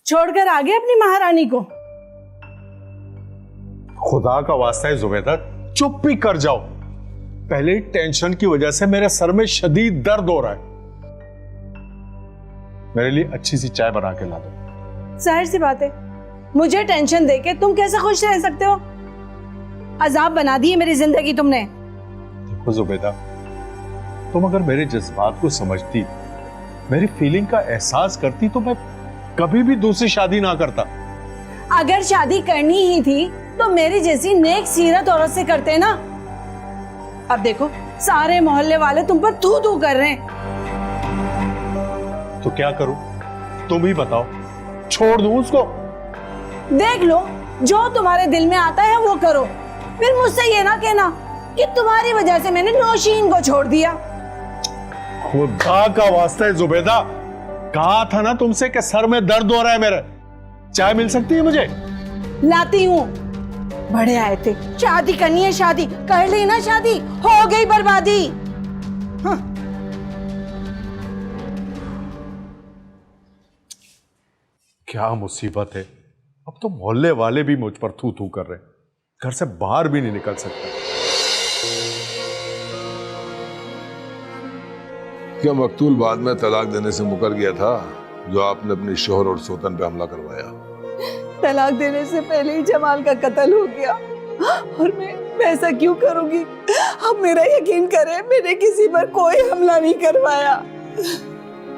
छोड़कर आ गए अपनी महारानी को। खुदा का वास्ता है जुबैदा, चुप भी कर जाओ। पहले टेंशन की वजह से मेरे सर में शदीद दर्द हो रहा है। मेरे लिए अच्छी सी चाय बना के ला दो। जाहिर सी बात है, मुझे टेंशन देके तुम कैसे खुश रह सकते हो? अजाब बना दी है मेरी जिंदगी तुमने। देखो जुबैदा, तुम अगर मेरे जज्बात को समझती, मेरी फीलिंग का एहसास करती, तो मैं कभी भी दूसरी शादी ना करता। अगर शादी करनी ही थी तो मेरी जैसी नेक सीरत औरत से करते ना। अब देखो, सारे मोहल्ले वाले तुम पर थू थू कर रहे हैं। तो क्या करूं? तुम ही बताओ, छोड़ दूं उसको? देख लो, जो तुम्हारे दिल में आता है वो करो। फिर मुझसे ये ना कहना कि तुम्हारी वजह से मैंने नौशीन को छोड़ दिया। खुदा का वास्ता है जुबैदा, कहा था ना तुमसे कि सर में दर्द हो रहा है मेरे। चाय मिल सकती है मुझे? लाती हूँ। बड़े आए थे, शादी करनी है, शादी कर ली ना, शादी हो गई बर्बादी। हाँ। क्या मुसीबत है, अब तो मोहल्ले वाले भी मुझ पर थू थू कर रहे हैं। घर से बाहर भी नहीं निकल सकता। क्या मकतूल बाद में तलाक देने से मुकर गया था जो आपने अपनी शोहर और सोतन पे हमला करवाया? तलाक देने से पहले ही जमाल का कत्ल हो गया, और मैं ऐसा क्यों करूंगी? अब मेरा यकीन करें, मैंने किसी पर कोई हमला नहीं करवाया।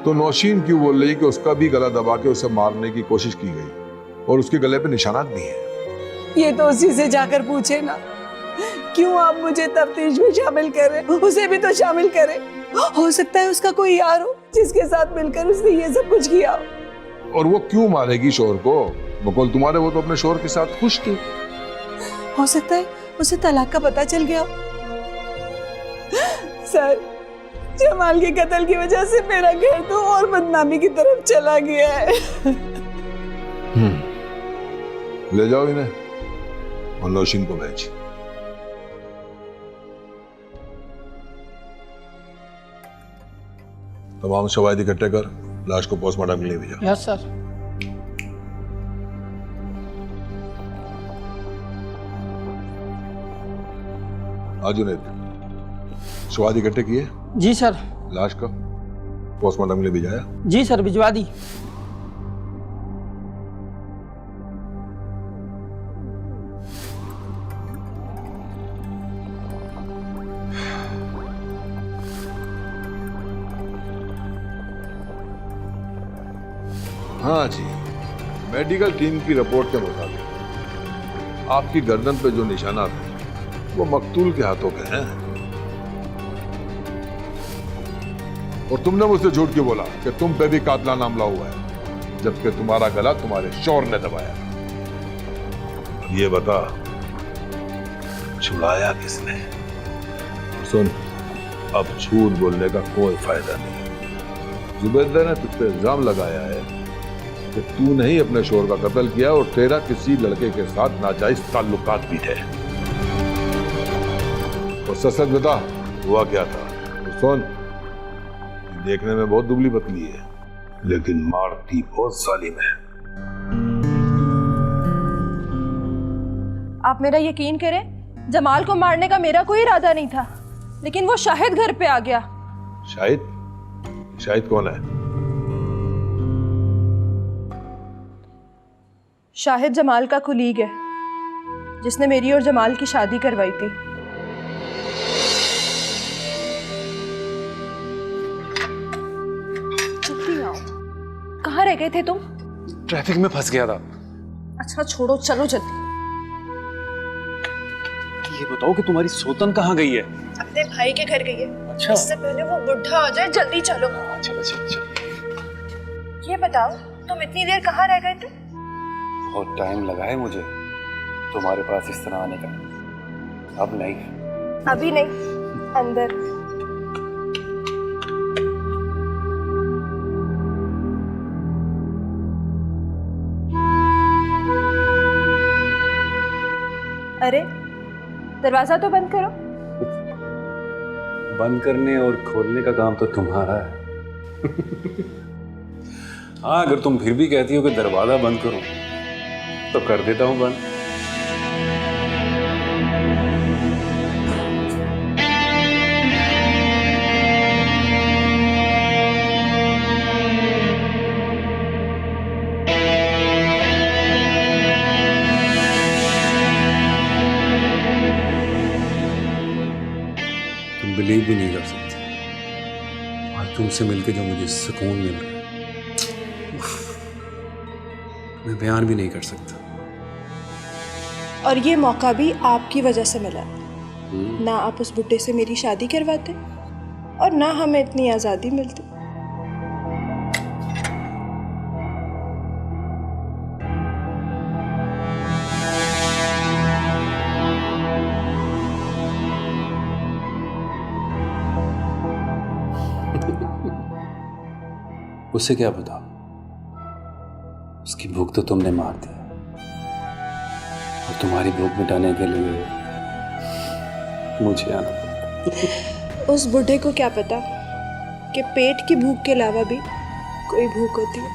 तो नौशीन क्यों बोल रही कि उसका भी गला दबा के उसे मारने की कोशिश की गई और उसके गले पे निशानात भी हैं? ये तो उसी से जाकर पूछे ना। क्यों आप मुझे तफ्तीश में शामिल करें? उसे भी तो शामिल करें। हो सकता है उसका कोई यार हो जिसके साथ मिलकर उसने ये सब कुछ किया। और वो क्यों मारेगी शोहर को? बकौल तुम्हारे वो तो अपने शोहर के साथ खुश थी। हो सकता है उसे तलाक का पता चल गया। सर, जमाल के कत्ल की वजह से मेरा घर तो और बदनामी की तरफ चला गया है। ले जाओ इन्हें और नौशीन को भेज। तमाम शवाहिद इकट्ठे कर, लाश को पोस्टमार्टम के लिए भेजा। Yes sir. जुनैद, शवाहिद इकट्ठे किए? जी सर। लाश का पोस्टमार्टम के लिए भिजाया? जी सर, भिजवा दी। हाँ जी, मेडिकल टीम की रिपोर्ट के मुताबिक आपकी गर्दन पे जो निशाना थे वो मकतूल के हाथों के हैं। और तुमने मुझसे झूठ क्यों बोला कि तुम पे भी कातलाना हमला हुआ है, जबकि तुम्हारा गला तुम्हारे शौहर ने दबाया? ये बता, छुड़ाया किसने? सुन, अब झूठ बोलने का कोई फायदा नहीं। जुबैदा ने तुझ पे इल्जाम लगाया है कि तूने ही अपने शोहर का कत्ल किया और तेरा किसी लड़के के साथ नाजायज ताल्लुकात भी थे। और सच बता, हुआ क्या था? तो सुन, देखने में बहुत दुबली पतली है, लेकिन मारती बहुत जालिम है। आप मेरा यकीन करें, जमाल को मारने का मेरा कोई इरादा नहीं था, लेकिन वो शाहिद घर पे आ गया। शाहिद? शाहिद कौन है? शाहिद जमाल का कुलीग है, जिसने मेरी और जमाल की शादी करवाई थी। जल्दी आओ। कहाँ रह गए थे तुम? ट्रैफिक में फंस गया था। अच्छा छोड़ो, चलो जल्दी। ये बताओ कि तुम्हारी सोतन कहाँ गई है? अपने भाई के घर गई है। अच्छा। इससे पहले वो बुढ़ा आ जाए, जल्दी चलो। चलो चलो चलो। ये बताओ, तुम इतनी देर कहाँ रह गए थे? बहुत टाइम लगा है मुझे तुम्हारे पास इस तरह आने का। अब नहीं। अभी नहीं, अंदर। अरे, दरवाजा तो बंद करो। बंद करने और खोलने का काम तो तुम्हारा है। हाँ, अगर तुम फिर भी कहती हो कि दरवाजा बंद करो तो कर देता हूँ बंद। तुम बिलीव भी नहीं कर सकते आज तुमसे मिलके जो मुझे सुकून मिल रहा है, मैं बयान भी नहीं कर सकता। और ये मौका भी आपकी वजह से मिला। ना आप उस बुड्ढे से मेरी शादी करवाते और ना हमें इतनी आज़ादी मिलती। उसे क्या पता, उसकी भूख तो तुमने मार दी और तुम्हारी भूख मिटाने के लिए मुझे आना पड़ता। उस बुढ़े को क्या पता कि पेट की भूख के अलावा भी कोई भूख होती है।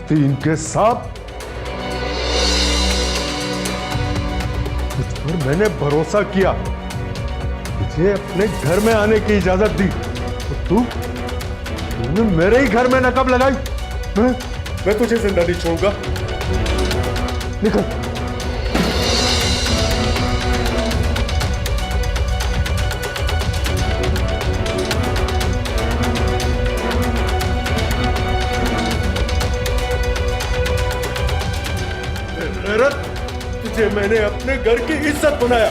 तीन के साथ मुझ पर मैंने भरोसा किया, मुझे अपने घर में आने की इजाजत दी, तो तूने मेरे ही घर में नकब लगाई। मैं तुझे जिंदा नहीं छोड़ूंगा। निकल। तुझे मैंने अपने घर की इज्जत बनाया,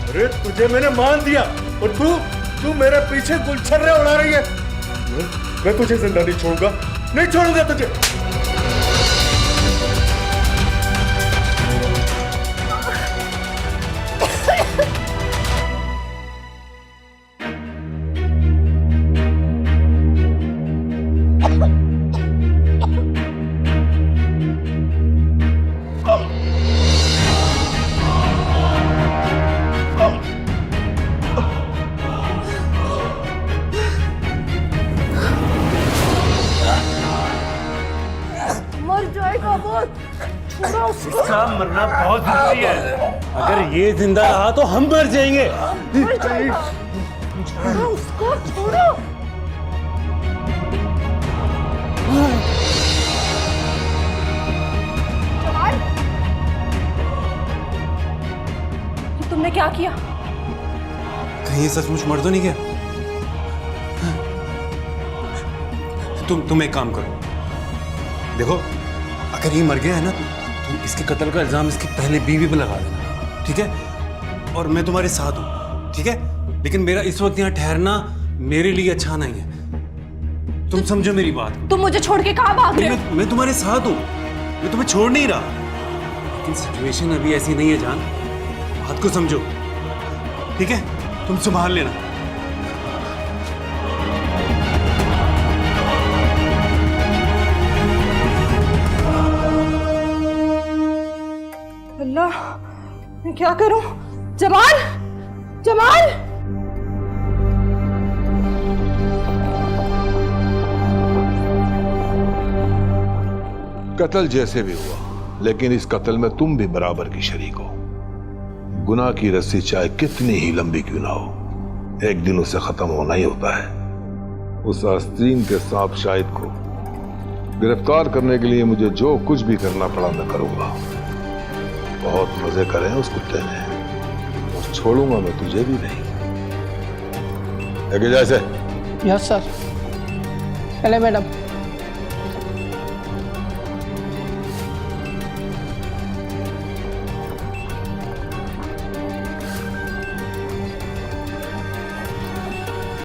अरे तुझे मैंने मान दिया और तू मेरे पीछे गुलछर्रे उड़ा रही है। मैं तुझे जिंदा नहीं छोड़ूंगा, नहीं छोड़ूंगा तुझे। इसका मरना बहुत जरूरी है, अगर ये जिंदा रहा तो हम मर जाएंगे। उसको छोड़ो। तुमने क्या किया? कहीं सचमुच मर तो नहीं गया? तुम एक काम करो, देखो अगर ये मर गया है ना तुम इसके कत्ल का इल्जाम इसकी पहले बीवी पे लगा देना, ठीक है? और मैं तुम्हारे साथ हूँ, ठीक है? लेकिन मेरा इस वक्त यहाँ ठहरना मेरे लिए अच्छा नहीं है, तुम समझो मेरी बात। तुम मुझे छोड़ के कहाँ भाग रहे हो? मैं तुम्हारे साथ हूँ, मैं तुम्हें छोड़ नहीं रहा, लेकिन सिचुएशन अभी ऐसी नहीं है जान, बात को समझो, ठीक है? तुम संभाल लेना। अल्लाह, मैं क्या करूं? जमाल, जमाल! कत्ल जैसे भी हुआ, लेकिन इस कत्ल में तुम भी बराबर की शरीक हो। गुनाह की रस्सी चाहे कितनी ही लंबी क्यों ना हो, एक दिन उसे खत्म होना ही होता है। उस आस्तीन के सांप शाहिद को गिरफ्तार करने के लिए मुझे जो कुछ भी करना पड़ा मैं करूंगा। बहुत मजे करे उस कुत्ते ने, और छोड़ूंगा मैं तुझे भी नहीं। जैसे यस सर। चले मैडम।